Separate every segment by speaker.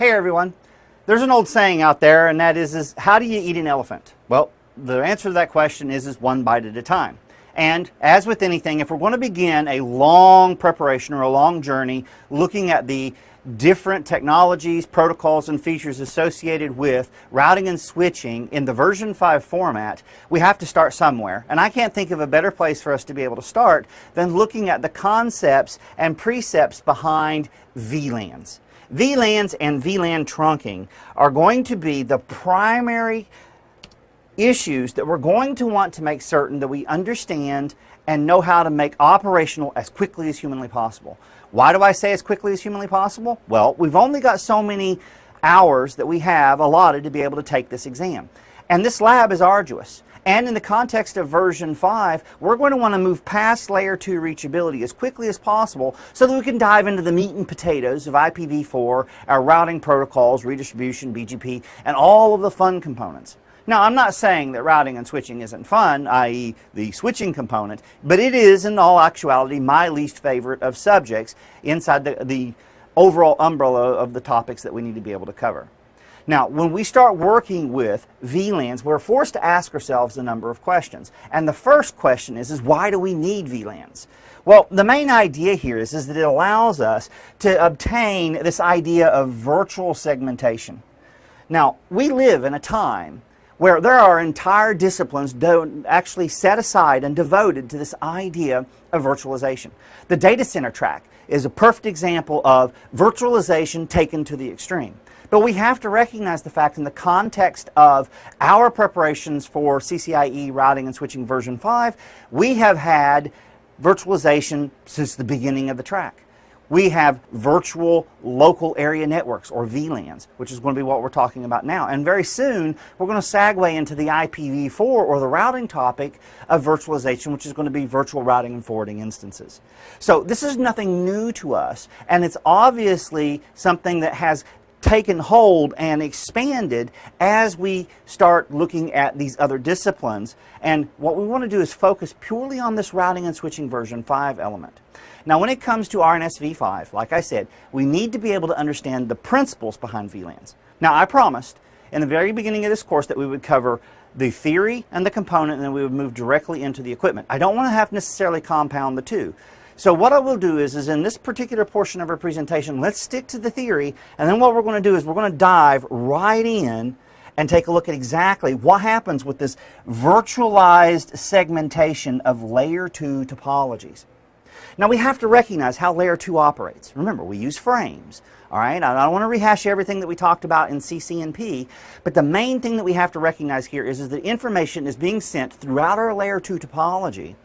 Speaker 1: Hey everyone, there's an old saying out there, and that is how do you eat an elephant? Well, the answer to that question is one bite at a time. And as with anything, if we're going to begin a long preparation or a long journey looking at the different technologies, protocols, and features associated with routing and switching in the version 5 format, we have to start somewhere. And I can't think of a better place for us to be able to start than looking at the concepts and precepts behind VLANs. VLANs and VLAN trunking are going to be the primary issues that we're going to want to make certain that we understand and know how to make operational as quickly as humanly possible. Why do I say as quickly as humanly possible? Well, we've only got so many hours that we have allotted to be able to take this exam. And this lab is arduous. And in the context of version 5, we're going to want to move past layer 2 reachability as quickly as possible so that we can dive into the meat and potatoes of IPv4, our routing protocols, redistribution, BGP, and all of the fun components. Now, I'm not saying that routing and switching isn't fun, i.e. the switching component, but it is in all actuality my least favorite of subjects inside the overall umbrella of the topics that we need to be able to cover. Now, when we start working with VLANs, we're forced to ask ourselves a number of questions. And the first question is why do we need VLANs? Well, the main idea here is that it allows us to obtain this idea of virtual segmentation. Now, we live in a time where there are entire disciplines actually set aside and devoted to this idea of virtualization. The data center track is a perfect example of virtualization taken to the extreme. But we have to recognize the fact in the context of our preparations for CCIE routing and switching version 5, we have had virtualization since the beginning of the track. We have virtual local area networks, or VLANs, which is going to be what we're talking about now. And very soon, we're going to segue into the IPv4, or the routing topic of virtualization, which is going to be virtual routing and forwarding instances. So this is nothing new to us, and it's obviously something that has taken hold and expanded as we start looking at these other disciplines. And what we want to do is focus purely on this routing and switching version 5 element. Now, when it comes to RNS v5, like I said, we need to be able to understand the principles behind VLANs. Now, I promised in the very beginning of this course that we would cover the theory and the component, and then we would move directly into the equipment. I don't want to have necessarily compound the two. So what I will do is in this particular portion of our presentation, let's stick to the theory, and then what we're going to do is we're going to dive right in and take a look at exactly what happens with this virtualized segmentation of layer 2 topologies. Now, we have to recognize how layer 2 operates. Remember, we use frames. All right, I don't want to rehash everything that we talked about in CCNP, but the main thing that we have to recognize here is that information is being sent throughout our layer 2 topology,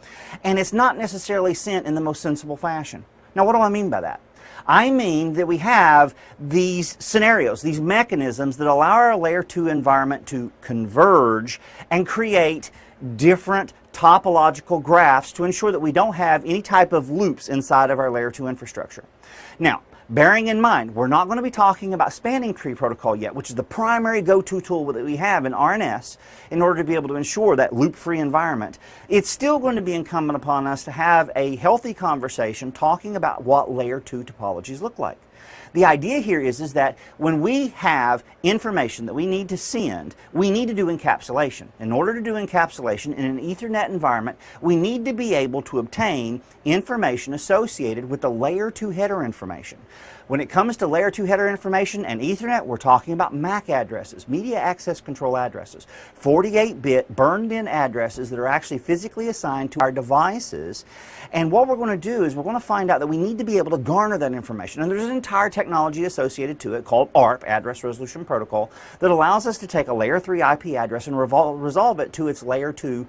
Speaker 1: and it's not necessarily sent in the most sensible fashion. Now, what do I mean by that? I mean that we have these scenarios, these mechanisms that allow our layer 2 environment to converge and create different topological graphs to ensure that we don't have any type of loops inside of our layer 2 infrastructure. Now, bearing in mind, we're not going to be talking about spanning tree protocol yet, which is the primary go-to tool that we have in RNS in order to be able to ensure that loop-free environment. It's still going to be incumbent upon us to have a healthy conversation talking about what layer 2 topologies look like. The idea here is that when we have information that we need to send, we need to do encapsulation. In order to do encapsulation in an Ethernet environment, we need to be able to obtain information associated with the layer 2 header information. When it comes to layer 2 header information and Ethernet, we're talking about MAC addresses, media access control addresses, 48-bit burned-in addresses that are actually physically assigned to our devices. And what we're going to do is we're going to find out that we need to be able to garner that information. And there's an entire technology associated to it called ARP, Address Resolution Protocol, that allows us to take a layer 3 IP address and resolve it to its layer 2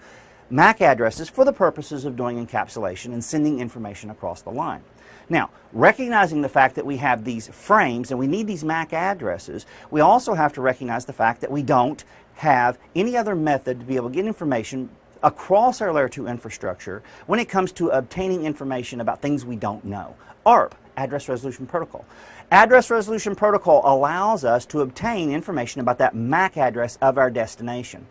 Speaker 1: MAC addresses for the purposes of doing encapsulation and sending information across the line. Now, recognizing the fact that we have these frames and we need these MAC addresses, we also have to recognize the fact that we don't have any other method to be able to get information across our layer 2 infrastructure when it comes to obtaining information about things we don't know. ARP, Address Resolution Protocol. Address Resolution Protocol allows us to obtain information about that MAC address of our destination.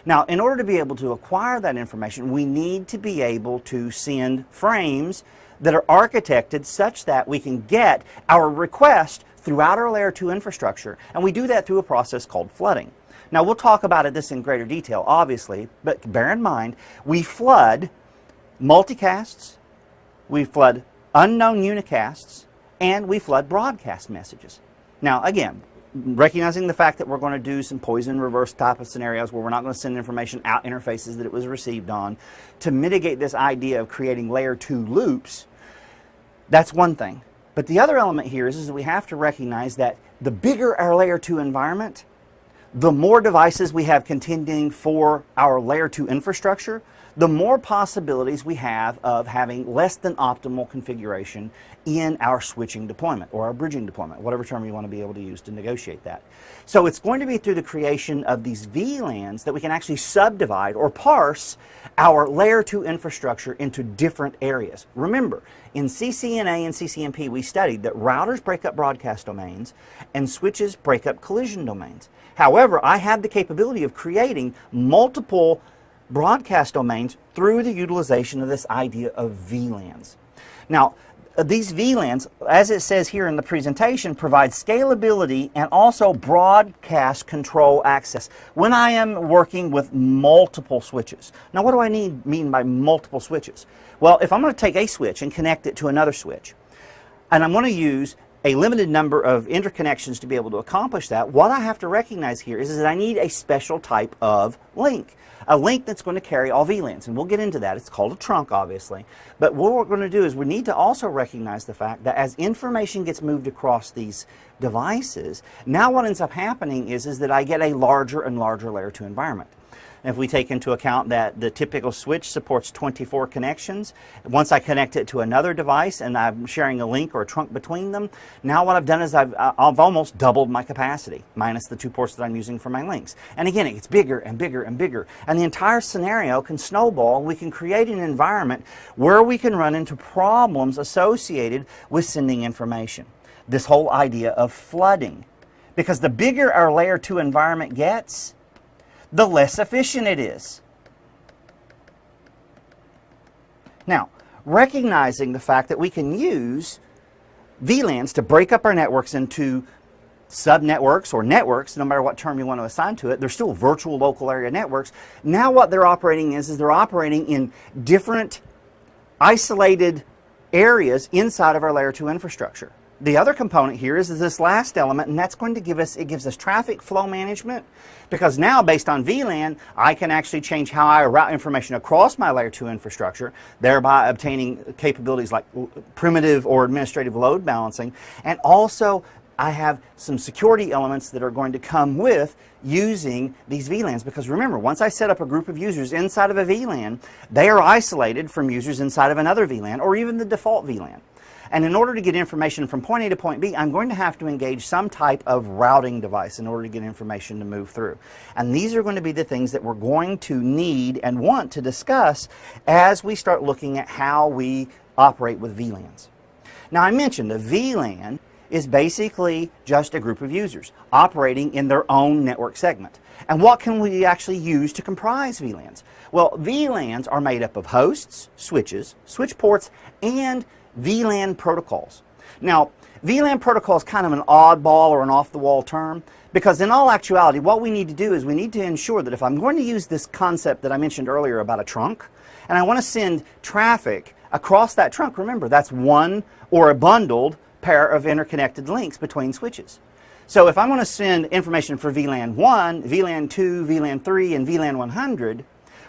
Speaker 1: Now, in order to be able to acquire that information, we need to be able to send frames that are architected such that we can get our request throughout our layer 2 infrastructure, and we do that through a process called flooding. Now, we'll talk about this in greater detail, obviously, but bear in mind, we flood multicasts, we flood unknown unicasts, and we flood broadcast messages. Now, again, recognizing the fact that we're going to do some poison reverse type of scenarios where we're not going to send information out interfaces that it was received on to mitigate this idea of creating layer 2 loops, that's one thing. But the other element here is that we have to recognize that the bigger our layer 2 environment, the more devices we have contending for our layer 2 infrastructure, the more possibilities we have of having less than optimal configuration in our switching deployment or our bridging deployment, whatever term you want to be able to use to negotiate that. So it's going to be through the creation of these VLANs that we can actually subdivide or parse our layer 2 infrastructure into different areas. Remember, in CCNA and CCNP we studied that routers break up broadcast domains and switches break up collision domains. However, I have the capability of creating multiple broadcast domains through the utilization of this idea of VLANs. Now, these VLANs, as it says here in the presentation, provide scalability and also broadcast control access when I am working with multiple switches. Now, what do I mean by multiple switches? Well, if I'm going to take a switch and connect it to another switch, and I'm going to use a limited number of interconnections to be able to accomplish that, what I have to recognize here is that I need a special type of link. A link that's going to carry all VLANs, and we'll get into that. It's called a trunk, obviously. But what we're going to do is we need to also recognize the fact that as information gets moved across these devices, now what ends up happening is that I get a larger and larger layer 2 environment. If we take into account that the typical switch supports 24 connections, once I connect it to another device and I'm sharing a link or a trunk between them, now what I've done is I've almost doubled my capacity, minus the 2 ports that I'm using for my links. And again, it gets bigger and bigger and bigger. And the entire scenario can snowball. We can create an environment where we can run into problems associated with sending information. This whole idea of flooding. Because the bigger our layer 2 environment gets, the less efficient it is. Now, recognizing the fact that we can use VLANs to break up our networks into subnetworks or networks, no matter what term you want to assign to it, they're still virtual local area networks. Now what they're operating is they're operating in different isolated areas inside of our layer 2 infrastructure. The other component here is this last element, and that's going to give us, it gives us traffic flow management, because now based on VLAN, I can actually change how I route information across my layer 2 infrastructure, thereby obtaining capabilities like primitive or administrative load balancing. And also, I have some security elements that are going to come with using these VLANs, because remember, once I set up a group of users inside of a VLAN, they are isolated from users inside of another VLAN or even the default VLAN. And in order to get information from point A to point B, I'm going to have to engage some type of routing device in order to get information to move through. And these are going to be the things that we're going to need and want to discuss as we start looking at how we operate with VLANs. Now, I mentioned a VLAN is basically just a group of users operating in their own network segment. And what can we actually use to comprise VLANs? Well, VLANs are made up of hosts, switches, switch ports, and VLAN protocols. Now, VLAN protocol is kind of an oddball or an off-the-wall term, because in all actuality, what we need to do is we need to ensure that if I'm going to use this concept that I mentioned earlier about a trunk, and I want to send traffic across that trunk, remember, that's one or a bundled pair of interconnected links between switches. So if I'm going to send information for VLAN 1, VLAN 2, VLAN 3, and VLAN 100,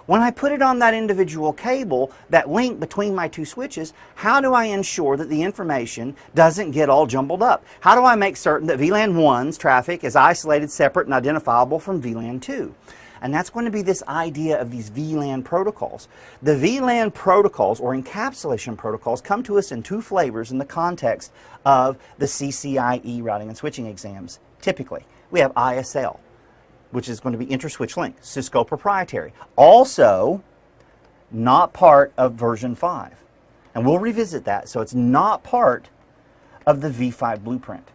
Speaker 1: when I put it on that individual cable, that link between my 2 switches, how do I ensure that the information doesn't get all jumbled up? How do I make certain that VLAN 1's traffic is isolated, separate, and identifiable from VLAN 2? And that's going to be this idea of these VLAN protocols. The VLAN protocols, or encapsulation protocols, come to us in 2 flavors in the context of the CCIE routing and switching exams. Typically, we have ISL, which is going to be inter-switch link, Cisco proprietary. Also, not part of version 5. And we'll revisit that, so it's not part of the V5 blueprint.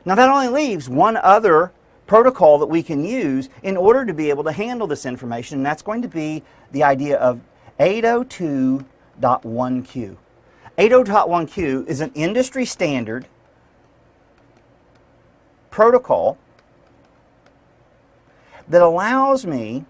Speaker 1: Now that only leaves one other protocol that we can use in order to be able to handle this information, and that's going to be the idea of 802.1q. 802.1q is an industry standard protocol that allows me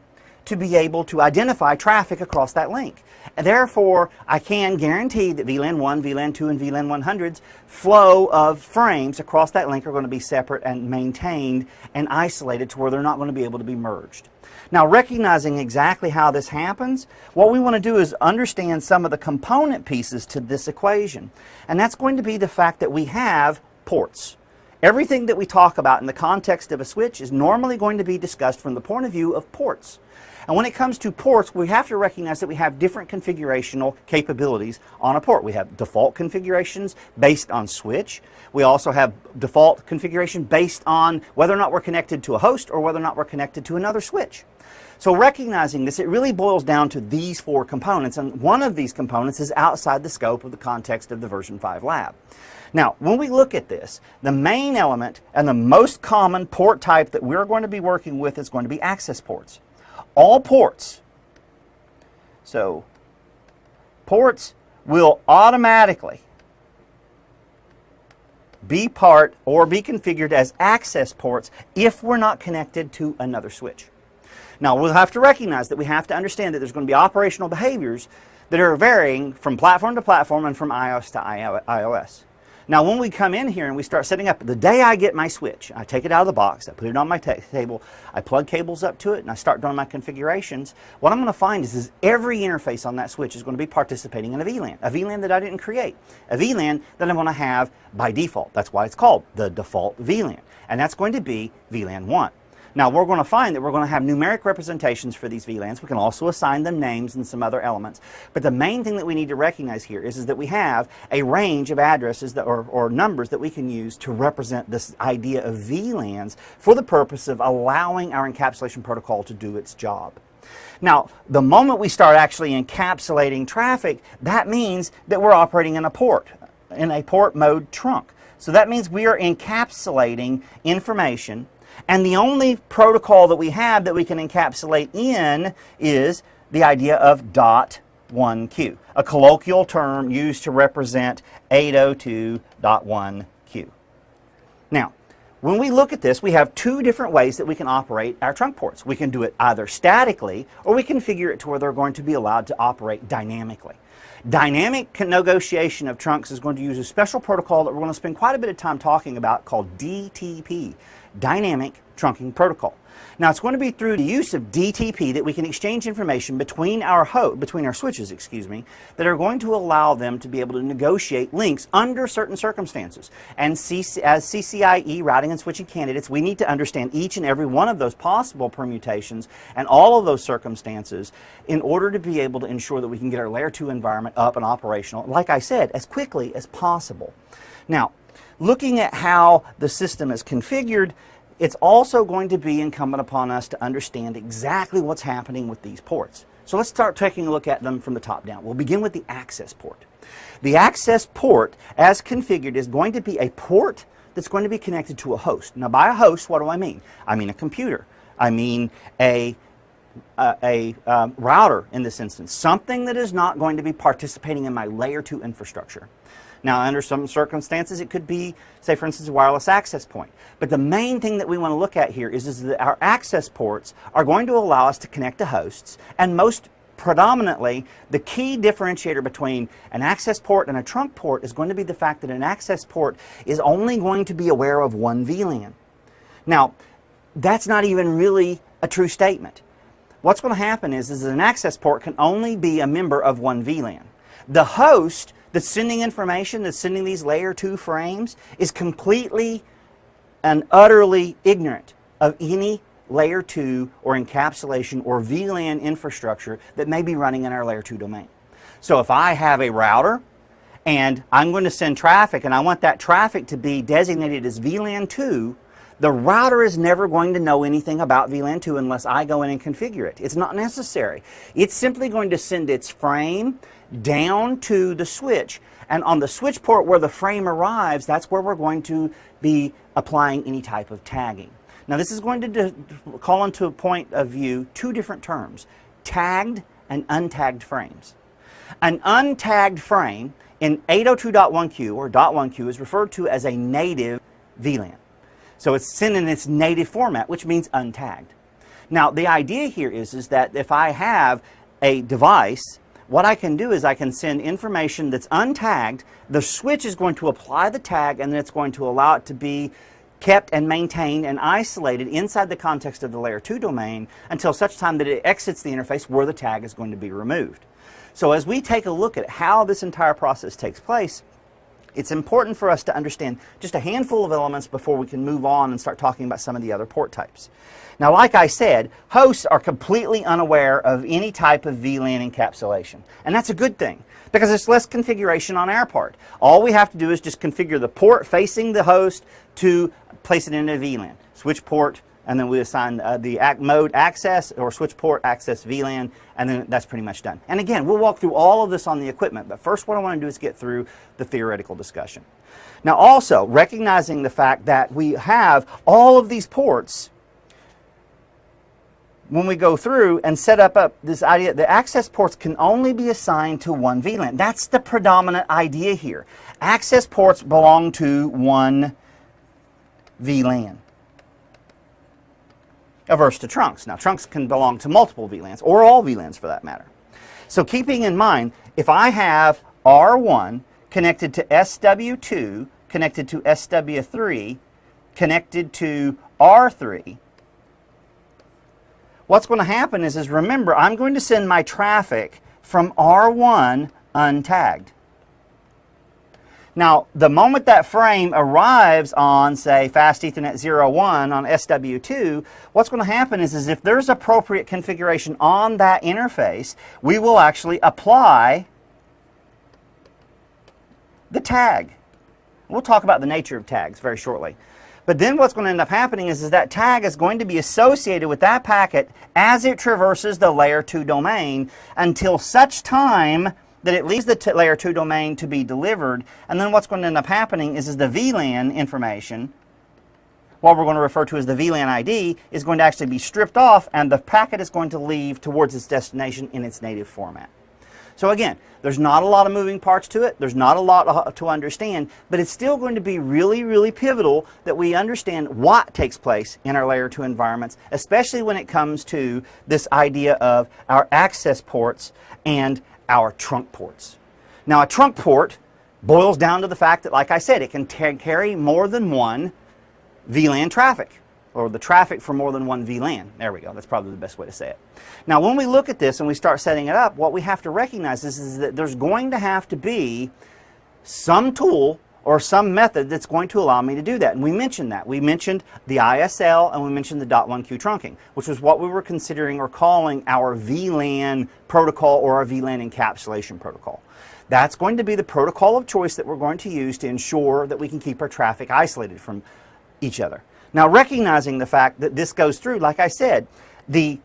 Speaker 1: to be able to identify traffic across that link. And therefore, I can guarantee that VLAN 1, VLAN 2, and VLAN 100's flow of frames across that link are going to be separate and maintained and isolated to where they're not going to be able to be merged. Now, recognizing exactly how this happens, what we want to do is understand some of the component pieces to this equation. And that's going to be the fact that we have ports. Everything that we talk about in the context of a switch is normally going to be discussed from the point of view of ports. And when it comes to ports, we have to recognize that we have different configurational capabilities on a port. We have default configurations based on switch. We also have default configuration based on whether or not we're connected to a host or whether or not we're connected to another switch. So recognizing this, it really boils down to these four components, and one of these components is outside the scope of the context of the version 5 lab. Now, when we look at this, the main element and the most common port type that we're going to be working with is going to be access ports. All ports, so ports will automatically be part or be configured as access ports if we're not connected to another switch. Now, we'll have to recognize that we have to understand that there's going to be operational behaviors that are varying from platform to platform and from iOS to iOS. Now, when we come in here and we start setting up, the day I get my switch, I take it out of the box, I put it on my table, I plug cables up to it, and I start doing my configurations. What I'm going to find is every interface on that switch is going to be participating in a VLAN that I didn't create, a VLAN that I'm going to have by default. That's why it's called the default VLAN, and that's going to be VLAN 1. Now, we're going to find that we're going to have numeric representations for these VLANs. We can also assign them names and some other elements. But the main thing that we need to recognize here is that we have a range of addresses that, or numbers that we can use to represent this idea of VLANs for the purpose of allowing our encapsulation protocol to do its job. Now, the moment we start actually encapsulating traffic, that means that we're operating in a port mode trunk. So that means we are encapsulating information. And the only protocol that we have that we can encapsulate in is the idea of .1Q, a colloquial term used to represent 802.1Q. Now, when we look at this, we have two different ways that we can operate our trunk ports. We can do it either statically, or we can configure it to where they're going to be allowed to operate dynamically. Dynamic negotiation of trunks is going to use a special protocol that we're going to spend quite a bit of time talking about called DTP, Dynamic Trunking Protocol. Now, it's going to be through the use of DTP that we can exchange information between our switches, that are going to allow them to be able to negotiate links under certain circumstances. And as CCIE routing and switching candidates, we need to understand each and every one of those possible permutations and all of those circumstances in order to be able to ensure that we can get our layer 2 environment up and operational, like I said, as quickly as possible. Now, looking at how the system is configured, it's also going to be incumbent upon us to understand exactly what's happening with these ports. So let's start taking a look at them from the top down. We'll begin with the access port. The access port, as configured, is going to be a port that's going to be connected to a host. Now, by a host, what do I mean? I mean a computer. I mean a router in this instance, something that is not going to be participating in my layer 2 infrastructure. Now, under some circumstances, it could be, say, for instance, a wireless access point. But the main thing that we want to look at here is that our access ports are going to allow us to connect to hosts, and most predominantly, the key differentiator between an access port and a trunk port is going to be the fact that an access port is only going to be aware of one VLAN. Now, that's not even really a true statement. What's going to happen is an access port can only be a member of one VLAN. The host that's sending information, that's sending these layer 2 frames, is completely and utterly ignorant of any layer 2 or encapsulation or VLAN infrastructure that may be running in our layer 2 domain. So if I have a router and I'm going to send traffic and I want that traffic to be designated as VLAN 2, the router is never going to know anything about VLAN 2 unless I go in and configure it. It's not necessary. It's simply going to send its frame down to the switch, and on the switch port where the frame arrives, that's where we're going to be applying any type of tagging. Now, this is going to call into a point of view two different terms, tagged and untagged frames. An untagged frame in 802.1Q or .1Q is referred to as a native VLAN. So it's sent in its native format, which means untagged. Now, the idea here is that if I have a device, what I can do is I can send information that's untagged. The switch is going to apply the tag, and then it's going to allow it to be kept and maintained and isolated inside the context of the layer 2 domain until such time that it exits the interface where the tag is going to be removed. So as we take a look at how this entire process takes place, it's important for us to understand just a handful of elements before we can move on and start talking about some of the other port types. Now, like I said, hosts are completely unaware of any type of VLAN encapsulation. And that's a good thing, because it's less configuration on our part. All we have to do is just configure the port facing the host to place it in a VLAN. Switch port, and then we assign the mode access or switch port access VLAN, and then that's pretty much done. And again, we'll walk through all of this on the equipment, but first what I want to do is get through the theoretical discussion. Now, also recognizing the fact that we have all of these ports, when we go through and set up this idea, the access ports can only be assigned to one VLAN. That's the predominant idea here. Access ports belong to one VLAN, averse to trunks. Now, trunks can belong to multiple VLANs, or all VLANs for that matter. So keeping in mind, if I have R1 connected to SW2, connected to SW3, connected to R3, what's going to happen is remember, I'm going to send my traffic from R1 untagged. Now, the moment that frame arrives on, say, Fast Ethernet 01 on SW2, what's going to happen is if there's appropriate configuration on that interface, we will actually apply the tag. We'll talk about the nature of tags very shortly. But then what's going to end up happening is that tag is going to be associated with that packet as it traverses the layer 2 domain until such time that it leaves the layer 2 domain to be delivered. And then what's going to end up happening is the VLAN information, what we're going to refer to as the VLAN ID, is going to actually be stripped off, and the packet is going to leave towards its destination in its native format. So again, there's not a lot of moving parts to it. There's not a lot to understand, but it's still going to be really, really pivotal that we understand what takes place in our layer 2 environments, especially when it comes to this idea of our access ports and our trunk ports. Now, a trunk port boils down to the fact that, like I said, it can carry more than one VLAN traffic, or the traffic for more than one VLAN. There we go. That's probably the best way to say it. Now, when we look at this and we start setting it up, what we have to recognize is that there's going to have to be some tool or some method that's going to allow me to do that. And we mentioned that. We mentioned the ISL and we mentioned the .1Q trunking, which was what we were considering or calling our VLAN protocol or our VLAN encapsulation protocol. That's going to be the protocol of choice that we're going to use to ensure that we can keep our traffic isolated from each other. Now, recognizing the fact that this goes through, like I said, the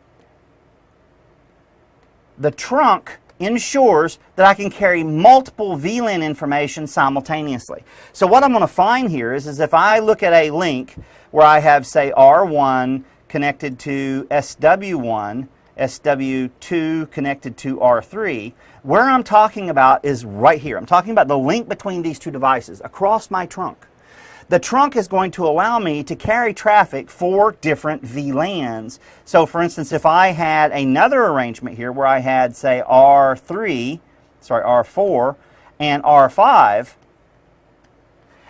Speaker 1: trunk ensures that I can carry multiple VLAN information simultaneously. So what I'm going to find here is if I look at a link where I have, say, R1 connected to SW1, SW2 connected to R3, where I'm talking about is right here. I'm talking about the link between these two devices across my trunk. The trunk is going to allow me to carry traffic for different VLANs. So for instance, if I had another arrangement here where I had, say, R4 and R5,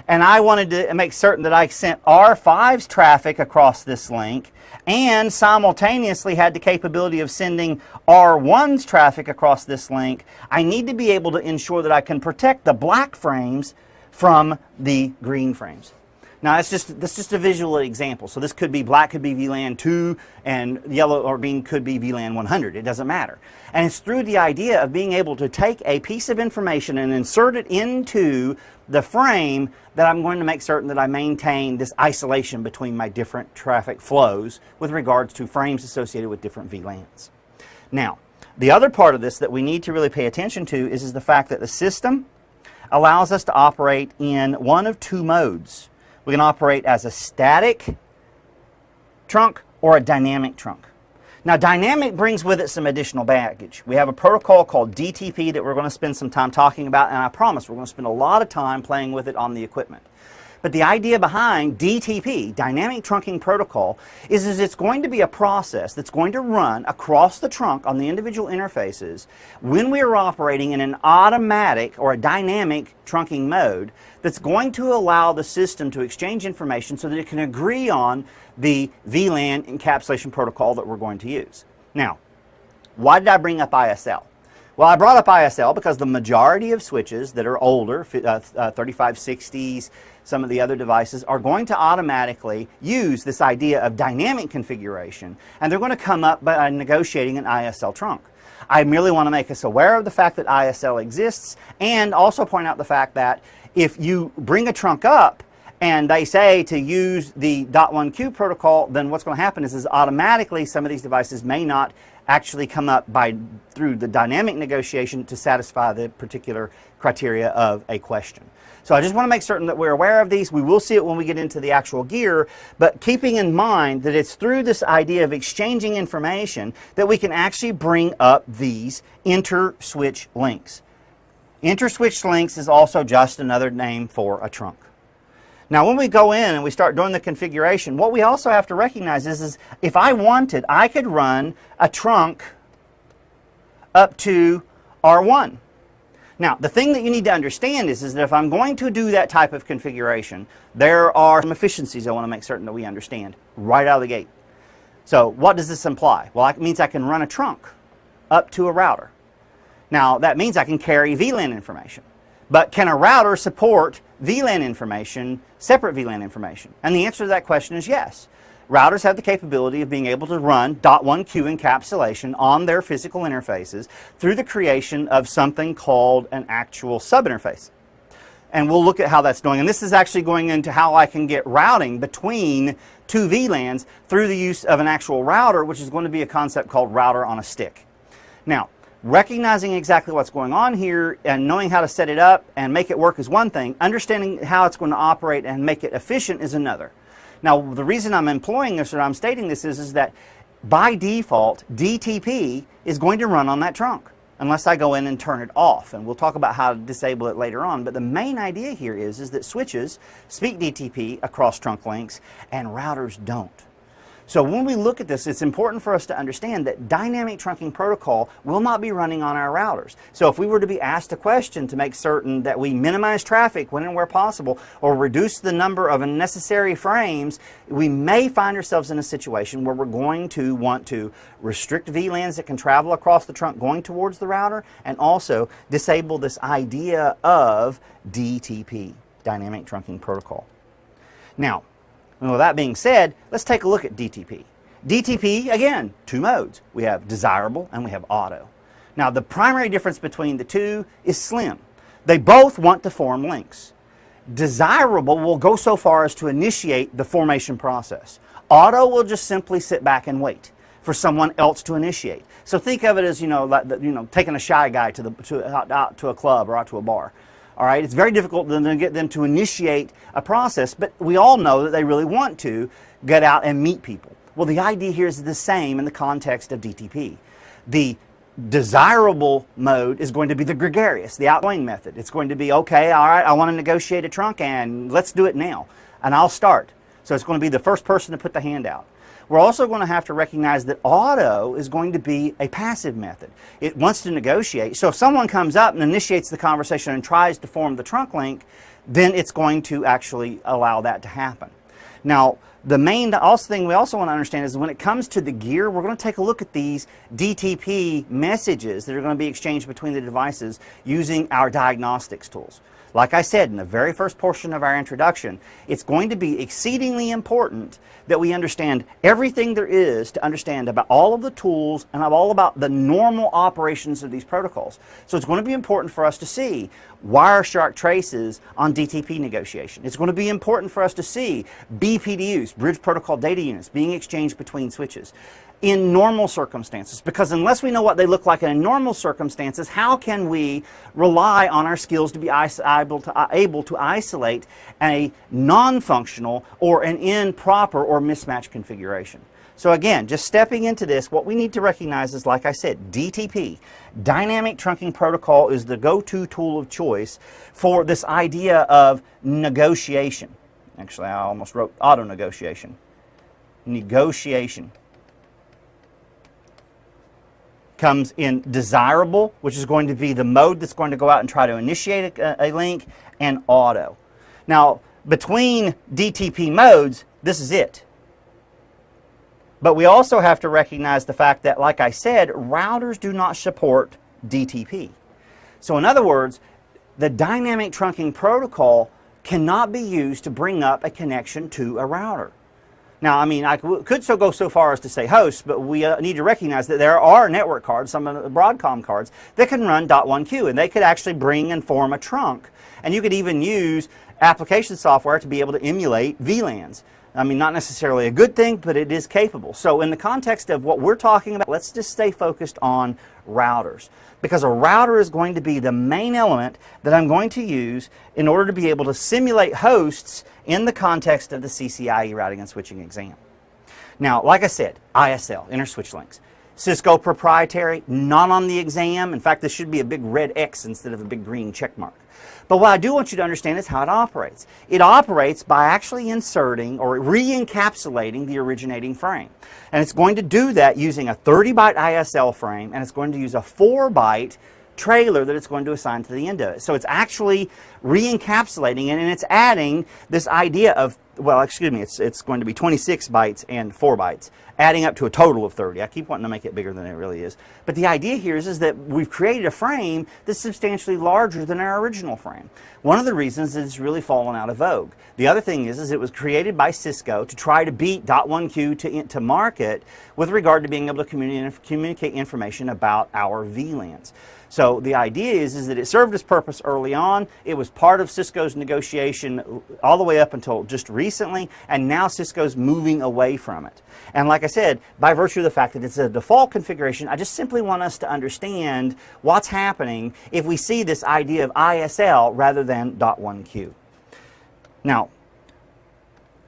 Speaker 1: and I wanted to make certain that I sent R5's traffic across this link and simultaneously had the capability of sending R1's traffic across this link, I need to be able to ensure that I can protect the black frames from the green frames. Now, that's just a visual example. So this could be black, could be VLAN 2, and yellow or green could be VLAN 100. It doesn't matter. And it's through the idea of being able to take a piece of information and insert it into the frame that I'm going to make certain that I maintain this isolation between my different traffic flows with regards to frames associated with different VLANs. Now, the other part of this that we need to really pay attention to is the fact that the system allows us to operate in one of two modes. We can operate as a static trunk or a dynamic trunk. Now, dynamic brings with it some additional baggage. We have a protocol called DTP that we're going to spend some time talking about, and I promise we're going to spend a lot of time playing with it on the equipment. But the idea behind DTP, Dynamic Trunking Protocol, is it's going to be a process that's going to run across the trunk on the individual interfaces when we are operating in an automatic or a dynamic trunking mode that's going to allow the system to exchange information so that it can agree on the VLAN encapsulation protocol that we're going to use. Now, why did I bring up ISL? Well, I brought up ISL because the majority of switches that are older, 3560s, some of the other devices, are going to automatically use this idea of dynamic configuration, and they're going to come up by negotiating an ISL trunk. I merely want to make us aware of the fact that ISL exists, and also point out the fact that if you bring a trunk up and they say to use the .1Q protocol, then what's going to happen is automatically some of these devices may not actually come up through the dynamic negotiation to satisfy the particular criteria of a question. So I just want to make certain that we're aware of these. We will see it when we get into the actual gear, but keeping in mind that it's through this idea of exchanging information that we can actually bring up these inter-switch links. Inter-switch links is also just another name for a trunk. Now, when we go in and we start doing the configuration, what we also have to recognize is if I wanted, I could run a trunk up to R1. Now, the thing that you need to understand is that if I'm going to do that type of configuration, there are some efficiencies I want to make certain that we understand right out of the gate. So, what does this imply? Well, it means I can run a trunk up to a router. Now, that means I can carry VLAN information. But can a router support VLAN information, separate VLAN information? And the answer to that question is yes. Routers have the capability of being able to run .1Q encapsulation on their physical interfaces through the creation of something called an actual subinterface. And we'll look at how that's doing. And this is actually going into how I can get routing between two VLANs through the use of an actual router, which is going to be a concept called router on a stick. Now, recognizing exactly what's going on here and knowing how to set it up and make it work is one thing. Understanding how it's going to operate and make it efficient is another. Now, the reason I'm employing this or I'm stating this is that by default, DTP is going to run on that trunk unless I go in and turn it off. And we'll talk about how to disable it later on. But the main idea here is that switches speak DTP across trunk links and routers don't. So when we look at this, it's important for us to understand that dynamic trunking protocol will not be running on our routers. So if we were to be asked a question to make certain that we minimize traffic when and where possible or reduce the number of unnecessary frames, we may find ourselves in a situation where we're going to want to restrict VLANs that can travel across the trunk going towards the router and also disable this idea of DTP, Dynamic Trunking Protocol. Now, with that being said, let's take a look at DTP. DTP, again, two modes. We have desirable and we have auto. Now, the primary difference between the two is slim. They both want to form links. Desirable will go so far as to initiate the formation process. Auto will just simply sit back and wait for someone else to initiate. So think of it as, taking a shy guy out to a club or out to a bar. All right, it's very difficult to get them to initiate a process, but we all know that they really want to get out and meet people. Well, the idea here is the same in the context of DTP. The desirable mode is going to be the gregarious, the outgoing method. It's going to be, okay, all right, I want to negotiate a trunk and let's do it now, and I'll start. So it's going to be the first person to put the hand out. We're also going to have to recognize that auto is going to be a passive method. It wants to negotiate. So if someone comes up and initiates the conversation and tries to form the trunk link, then it's going to actually allow that to happen. Now, the main thing we also want to understand is when it comes to the gear, we're going to take a look at these DTP messages that are going to be exchanged between the devices using our diagnostics tools. Like I said in the very first portion of our introduction, it's going to be exceedingly important that we understand everything there is to understand about all of the tools and all about the normal operations of these protocols. So it's going to be important for us to see Wireshark traces on DTP negotiation. It's going to be important for us to see BPDUs, Bridge Protocol Data Units, being exchanged between switches in normal circumstances, because unless we know what they look like in normal circumstances, how can we rely on our skills to be able to isolate a non-functional or an improper or mismatched configuration? So again, just stepping into this, what we need to recognize is, like I said, DTP, Dynamic Trunking Protocol, is the go-to tool of choice for this idea of negotiation. Actually, I almost wrote auto negotiation. Negotiation comes in desirable, which is going to be the mode that's going to go out and try to initiate a link, and auto. Now, between DTP modes, this is it. But we also have to recognize the fact that, like I said, routers do not support DTP. So in other words, the dynamic trunking protocol cannot be used to bring up a connection to a router. Now, I mean, I could so go so far as to say host, but we need to recognize that there are network cards, some of the Broadcom cards, that can run .1Q, and they could actually bring and form a trunk. And you could even use application software to be able to emulate VLANs. I mean, not necessarily a good thing, but it is capable. So in the context of what we're talking about, let's just stay focused on routers, because a router is going to be the main element that I'm going to use in order to be able to simulate hosts in the context of the CCIE routing and switching exam. Now, like I said, ISL, inter-switch links. Cisco proprietary, not on the exam. In fact, this should be a big red X instead of a big green check mark. But what I do want you to understand is how it operates. It operates by actually inserting or re-encapsulating the originating frame. And it's going to do that using a 30-byte ISL frame, and it's going to use a 4-byte trailer that it's going to assign to the end of it. So it's actually re-encapsulating it, and it's adding this idea of, well, excuse me, it's going to be 26 bytes and 4 bytes, adding up to a total of 30. I keep wanting to make it bigger than it really is. But the idea here is that we've created a frame that's substantially larger than our original frame. One of the reasons is it's really fallen out of vogue. The other thing is it was created by Cisco to try to beat .1Q to market with regard to being able to communicate information about our VLANs. So the idea is that it served its purpose early on. It was part of Cisco's negotiation all the way up until just recently, and now Cisco's moving away from it. And like I said, by virtue of the fact that it's a default configuration, I just simply want us to understand what's happening if we see this idea of ISL rather than .1Q. Now,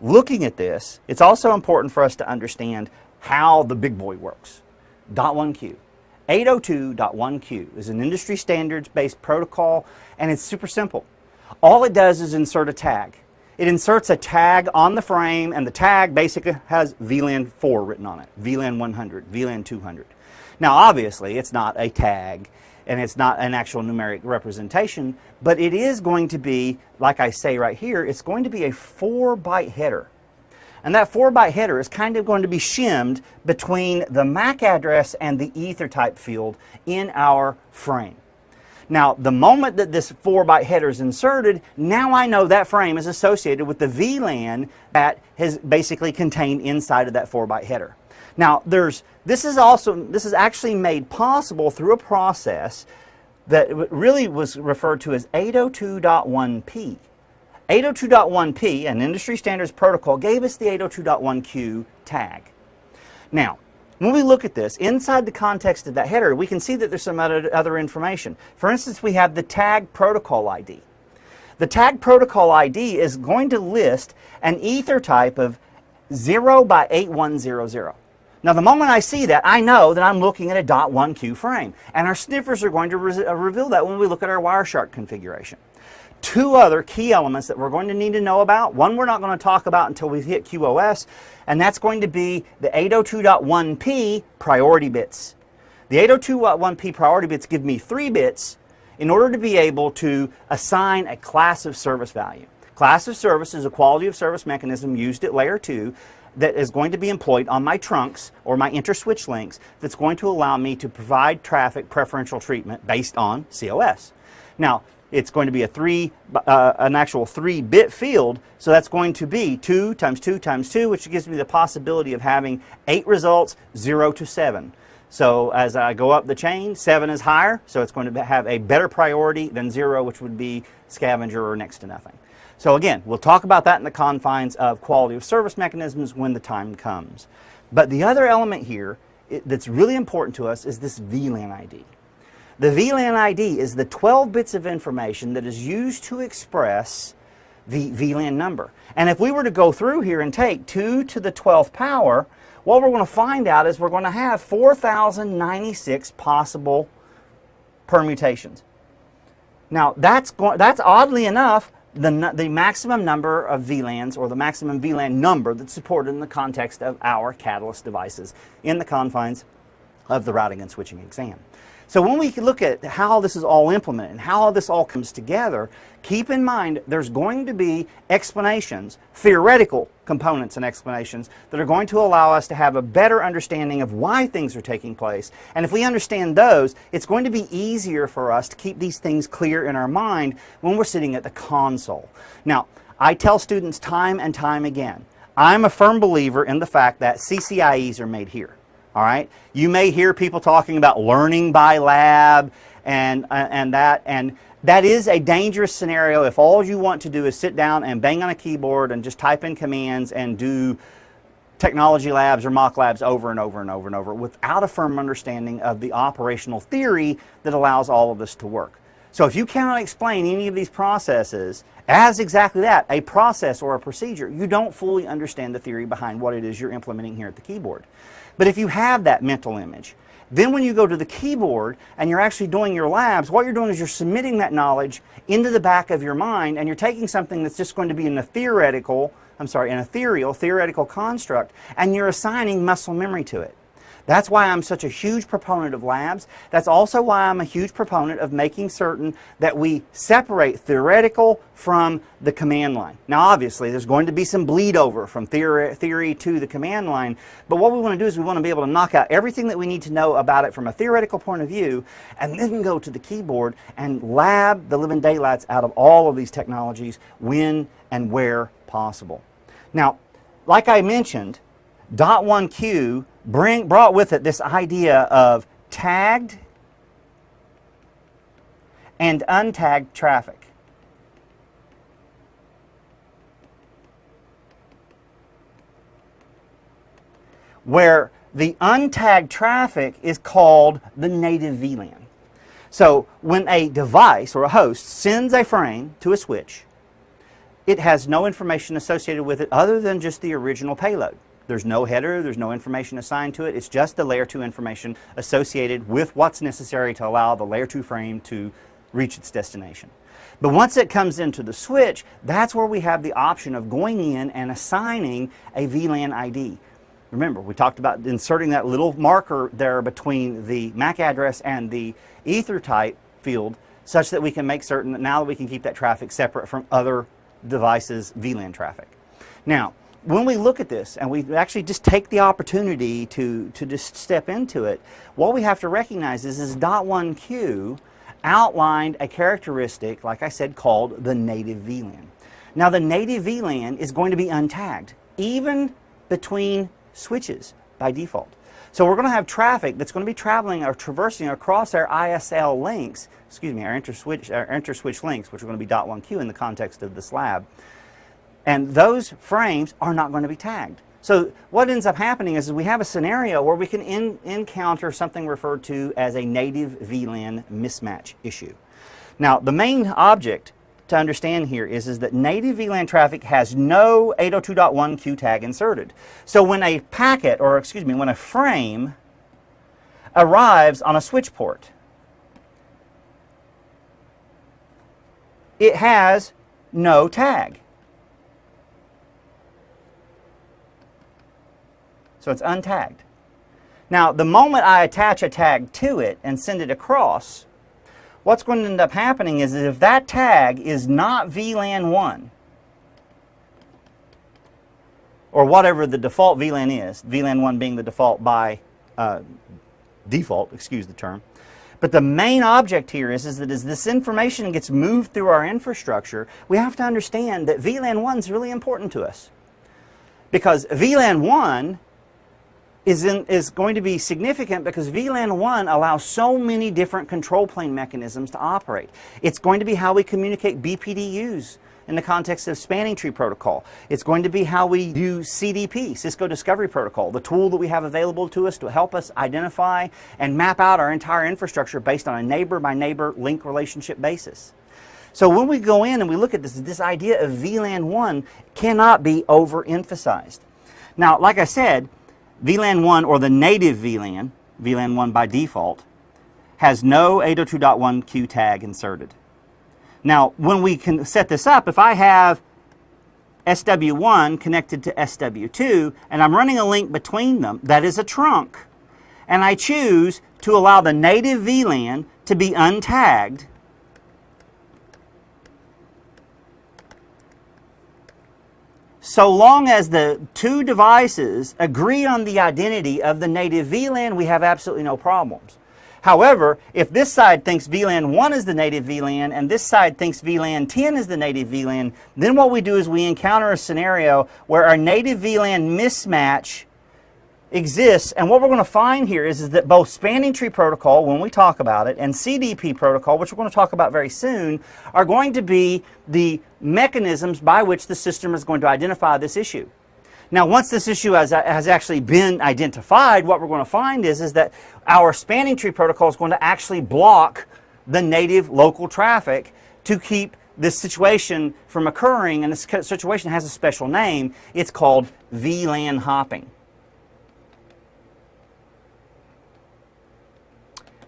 Speaker 1: looking at this, it's also important for us to understand how the big boy works. .1Q. 802.1Q is an industry standards-based protocol, and it's super simple. All it does is insert a tag. It inserts a tag on the frame, and the tag basically has VLAN 4 written on it, VLAN 100, VLAN 200. Now, obviously, it's not a tag, and it's not an actual numeric representation, but it is going to be, like I say right here, it's going to be a 4-byte header. And that 4-byte header is kind of going to be shimmed between the MAC address and the ether type field in our frame. Now, the moment that this 4-byte header is inserted, now I know that frame is associated with the VLAN that is basically contained inside of that 4-byte header. Now, this is actually made possible through a process that really was referred to as 802.1P. 802.1P, an industry standards protocol, gave us the 802.1Q tag. Now, when we look at this, inside the context of that header, we can see that there's some other information. For instance, we have the tag protocol ID. The tag protocol ID is going to list an ether type of 0 by 8100. Now, the moment I see that, I know that I'm looking at a .1Q frame. And our sniffers are going to reveal that when we look at our Wireshark configuration. Two other key elements that we're going to need to know about. One we're not going to talk about until we hit QoS, and that's going to be the 802.1P priority bits. The 802.1P priority bits give me 3 bits in order to be able to assign a class of service value. Class of service is a quality of service mechanism used at layer 2 that is going to be employed on my trunks or my inter-switch links that's going to allow me to provide traffic preferential treatment based on COS. Now, it's going to be an actual 3-bit field, so that's going to be 2 times 2 times 2, which gives me the possibility of having 8 results, 0 to 7. So as I go up the chain, 7 is higher, so it's going to have a better priority than 0, which would be scavenger or next to nothing. So again, we'll talk about that in the confines of quality of service mechanisms when the time comes. But the other element here that's really important to us is this VLAN ID. The VLAN ID is the 12 bits of information that is used to express the VLAN number. And if we were to go through here and take 2 to the 12th power, what we're going to find out is we're going to have 4,096 possible permutations. Now, that's oddly enough the maximum number of VLANs, or the maximum VLAN number that's supported in the context of our Catalyst devices in the confines of the routing and switching exam. So when we look at how this is all implemented and how this all comes together, keep in mind there's going to be explanations, theoretical components and explanations that are going to allow us to have a better understanding of why things are taking place. And if we understand those, it's going to be easier for us to keep these things clear in our mind when we're sitting at the console. Now, I tell students time and time again, I'm a firm believer in the fact that CCIEs are made here. All right. You may hear people talking about learning by lab and that is a dangerous scenario if all you want to do is sit down and bang on a keyboard and just type in commands and do technology labs or mock labs over and over and over and over without a firm understanding of the operational theory that allows all of this to work. So if you cannot explain any of these processes as exactly that, a process or a procedure, you don't fully understand the theory behind what it is you're implementing here at the keyboard. But if you have that mental image, then when you go to the keyboard and you're actually doing your labs, what you're doing is you're submitting that knowledge into the back of your mind, and you're taking something that's just going to be in a theoretical construct, and you're assigning muscle memory to it. That's why I'm such a huge proponent of labs. That's also why I'm a huge proponent of making certain that we separate theoretical from the command line. Now obviously there's going to be some bleed over from theory to the command line, but what we want to do is we want to be able to knock out everything that we need to know about it from a theoretical point of view, and then go to the keyboard and lab the living daylights out of all of these technologies when and where possible. Now, like I mentioned, .1Q brought with it this idea of tagged and untagged traffic. Where the untagged traffic is called the native VLAN. So when a device or a host sends a frame to a switch, it has no information associated with it other than just the original payload. There's no header, there's no information assigned to it, it's just the layer 2 information associated with what's necessary to allow the layer 2 frame to reach its destination. But once it comes into the switch, that's where we have the option of going in and assigning a VLAN ID. Remember, we talked about inserting that little marker there between the MAC address and the ether type field, such that we can make certain that now that we can keep that traffic separate from other devices' VLAN traffic. Now, when we look at this and we actually just take the opportunity to just step into it, what we have to recognize is .1Q outlined a characteristic, like I said, called the native VLAN. Now the native VLAN is going to be untagged, even between switches by default. So we're going to have traffic that's going to be traveling or traversing across our ISL links, our inter-switch links, which are going to be .1Q in the context of this lab. And those frames are not going to be tagged. So what ends up happening is we have a scenario where we can encounter something referred to as a native VLAN mismatch issue. Now the main object to understand here is that native VLAN traffic has no 802.1Q tag inserted. So when a packet, or when a frame arrives on a switch port, it has no tag. So it's untagged. Now, the moment I attach a tag to it and send it across, what's going to end up happening is that if that tag is not VLAN 1, or whatever the default VLAN is, VLAN 1 being the default by default, excuse the term, but the main object here is that as this information gets moved through our infrastructure, we have to understand that VLAN 1 is really important to us. Because VLAN 1 is going to be significant because VLAN 1 allows so many different control plane mechanisms to operate. It's going to be how we communicate BPDUs in the context of spanning tree protocol. It's going to be how we do CDP, Cisco Discovery Protocol, the tool that we have available to us to help us identify and map out our entire infrastructure based on a neighbor-by-neighbor link relationship basis. So when we go in and we look at this idea of VLAN 1 cannot be overemphasized. Now, like I said, VLAN 1, or the native VLAN, VLAN 1 by default, has no 802.1Q tag inserted. Now, when we can set this up, if I have SW1 connected to SW2, and I'm running a link between them, that is a trunk, and I choose to allow the native VLAN to be untagged, so long as the two devices agree on the identity of the native VLAN, we have absolutely no problems. However, if this side thinks VLAN 1 is the native VLAN and this side thinks VLAN 10 is the native VLAN, then what we do is we encounter a scenario where our native VLAN mismatch exists, and what we're going to find here is that both spanning tree protocol, when we talk about it, and CDP protocol, which we're going to talk about very soon, are going to be the mechanisms by which the system is going to identify this issue. Now, once this issue has actually been identified, what we're going to find is that our spanning tree protocol is going to actually block the native local traffic to keep this situation from occurring, and this situation has a special name. It's called VLAN hopping.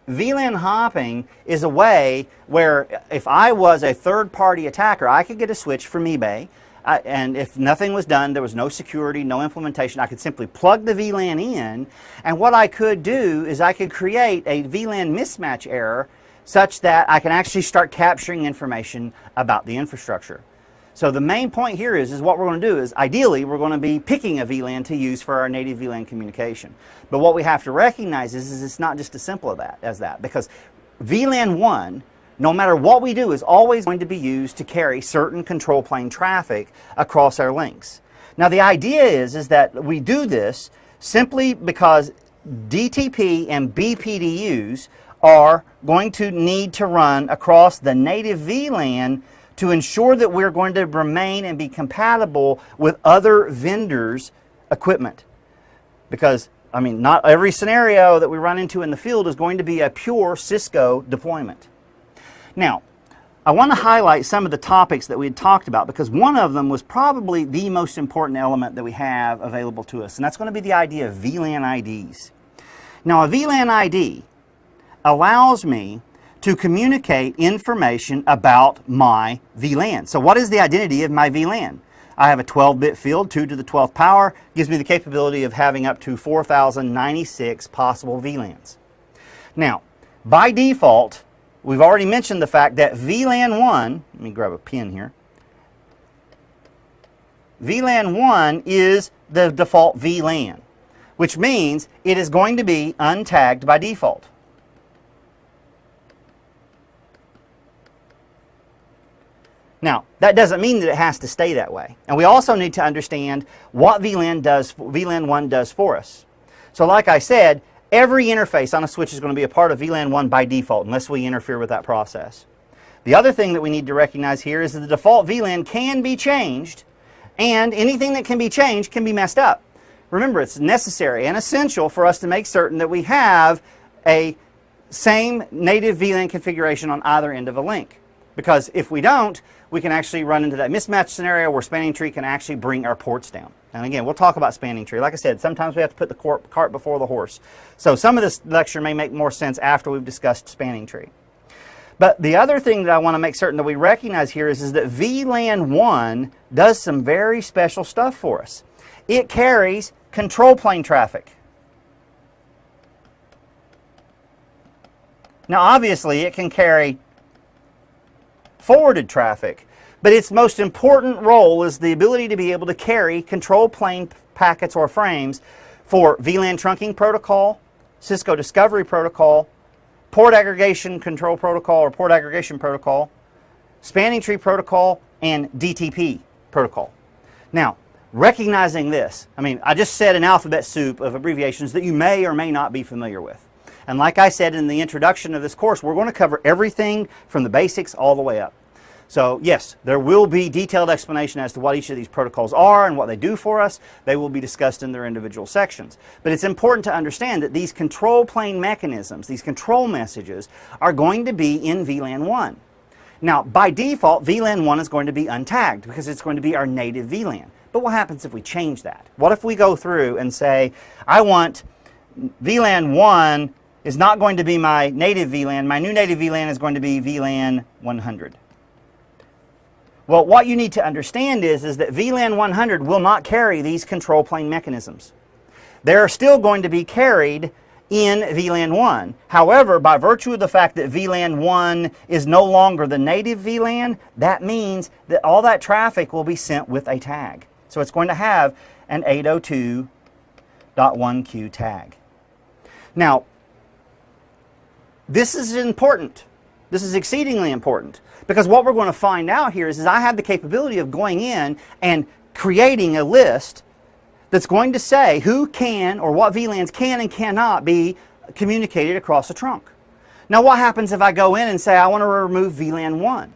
Speaker 1: VLAN hopping is a way where if I was a third-party attacker, I could get a switch from eBay, and if nothing was done, there was no security, no implementation, I could simply plug the VLAN in, and what I could do is I could create a VLAN mismatch error such that I can actually start capturing information about the infrastructure. So the main point here is what we're going to do is, ideally, we're going to be picking a VLAN to use for our native VLAN communication. But what we have to recognize is it's not just as simple as that, because VLAN 1, no matter what we do, is always going to be used to carry certain control plane traffic across our links. Now the idea is that we do this simply because DTP and BPDUs are going to need to run across the native VLAN to ensure that we're going to remain and be compatible with other vendors' equipment. Because, I mean, not every scenario that we run into in the field is going to be a pure Cisco deployment. Now, I want to highlight some of the topics that we had talked about, because one of them was probably the most important element that we have available to us, and that's going to be the idea of VLAN IDs. Now, a VLAN ID allows me to communicate information about my VLAN. So what is the identity of my VLAN? I have a 12-bit field, 2 to the 12th power, gives me the capability of having up to 4,096 possible VLANs. Now, by default, we've already mentioned the fact that VLAN 1, let me grab a pen here, VLAN 1 is the default VLAN, which means it is going to be untagged by default. Now, that doesn't mean that it has to stay that way. And we also need to understand what VLAN 1 does for us. So like I said, every interface on a switch is going to be a part of VLAN 1 by default, unless we interfere with that process. The other thing that we need to recognize here is that the default VLAN can be changed, and anything that can be changed can be messed up. Remember, it's necessary and essential for us to make certain that we have a same native VLAN configuration on either end of a link. Because if we don't, we can actually run into that mismatch scenario where spanning tree can actually bring our ports down. And again, we'll talk about spanning tree. Like I said, sometimes we have to put the cart before the horse. So some of this lecture may make more sense after we've discussed spanning tree. But the other thing that I want to make certain that we recognize here is that VLAN 1 does some very special stuff for us. It carries control plane traffic. Now obviously it can carry forwarded traffic, but its most important role is the ability to be able to carry control plane packets or frames for VLAN trunking protocol, Cisco discovery protocol, port aggregation control protocol or port aggregation protocol, spanning tree protocol, and DTP protocol. Now, recognizing this, I mean, I just said an alphabet soup of abbreviations that you may or may not be familiar with. And like I said in the introduction of this course, we're going to cover everything from the basics all the way up. So yes, there will be detailed explanation as to what each of these protocols are and what they do for us. They will be discussed in their individual sections. But it's important to understand that these control plane mechanisms, these control messages, are going to be in VLAN 1. Now, by default, VLAN 1 is going to be untagged because it's going to be our native VLAN. But what happens if we change that? What if we go through and say, I want VLAN 1 is not going to be my native VLAN. My new native VLAN is going to be VLAN 100. Well, what you need to understand is that VLAN 100 will not carry these control plane mechanisms. They're still going to be carried in VLAN 1. However, by virtue of the fact that VLAN 1 is no longer the native VLAN, that means that all that traffic will be sent with a tag. So it's going to have an 802.1q tag. Now, this is important. This is exceedingly important, because what we're going to find out here is I have the capability of going in and creating a list that's going to say who can or what VLANs can and cannot be communicated across a trunk. Now, what happens if I go in and say I want to remove VLAN 1?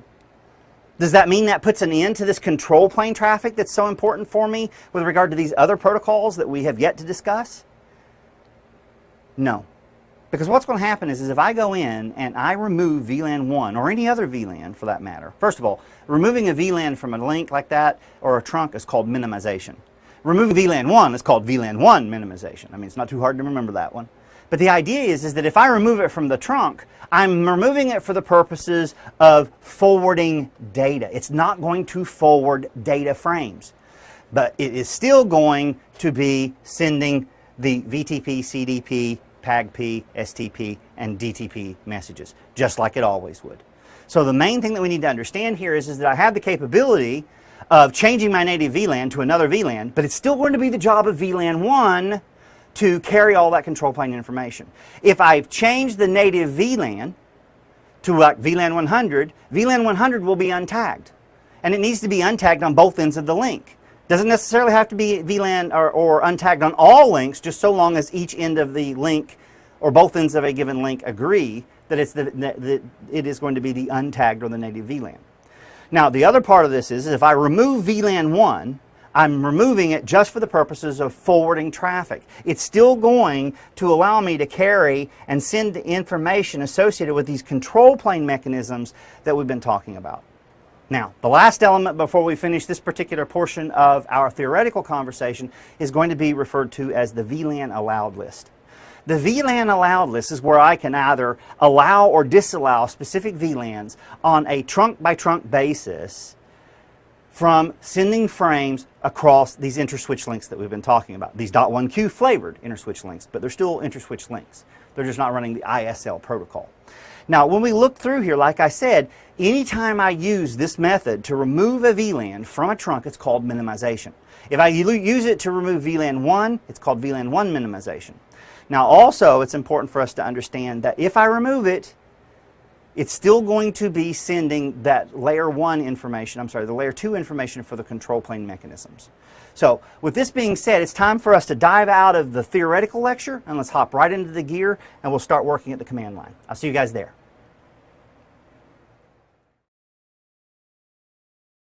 Speaker 1: Does that mean that puts an end to this control plane traffic that's so important for me with regard to these other protocols that we have yet to discuss? No. Because what's going to happen is if I go in and I remove VLAN 1, or any other VLAN for that matter, first of all, removing a VLAN from a link like that or a trunk is called minimization. Removing VLAN 1 is called VLAN 1 minimization. I mean, it's not too hard to remember that one. But the idea is that if I remove it from the trunk, I'm removing it for the purposes of forwarding data. It's not going to forward data frames, but it is still going to be sending the VTP, CDP, PAGP, STP, and DTP messages, just like it always would. So the main thing that we need to understand here is that I have the capability of changing my native VLAN to another VLAN, but it's still going to be the job of VLAN 1 to carry all that control plane information. If I've changed the native VLAN to like VLAN 100, VLAN 100 will be untagged. And it needs to be untagged on both ends of the link. Doesn't necessarily have to be VLAN or untagged on all links, just so long as each end of the link or both ends of a given link agree that it is going to be the untagged or the native VLAN. Now, the other part of this is if I remove VLAN 1, I'm removing it just for the purposes of forwarding traffic. It's still going to allow me to carry and send the information associated with these control plane mechanisms that we've been talking about. Now, the last element before we finish this particular portion of our theoretical conversation is going to be referred to as the VLAN allowed list. The VLAN allowed list is where I can either allow or disallow specific VLANs on a trunk-by-trunk basis from sending frames across these interswitch links that we've been talking about. These .1q flavored interswitch links, but they're still interswitch links. They're just not running the ISL protocol. Now, when we look through here, like I said, anytime I use this method to remove a VLAN from a trunk, it's called minimization. If I use it to remove VLAN 1, it's called VLAN 1 minimization. Now, also, it's important for us to understand that if I remove it, it's still going to be sending that layer 1 information, the layer 2 information for the control plane mechanisms. So, with this being said, it's time for us to dive out of the theoretical lecture and let's hop right into the gear and we'll start working at the command line. I'll see you guys there.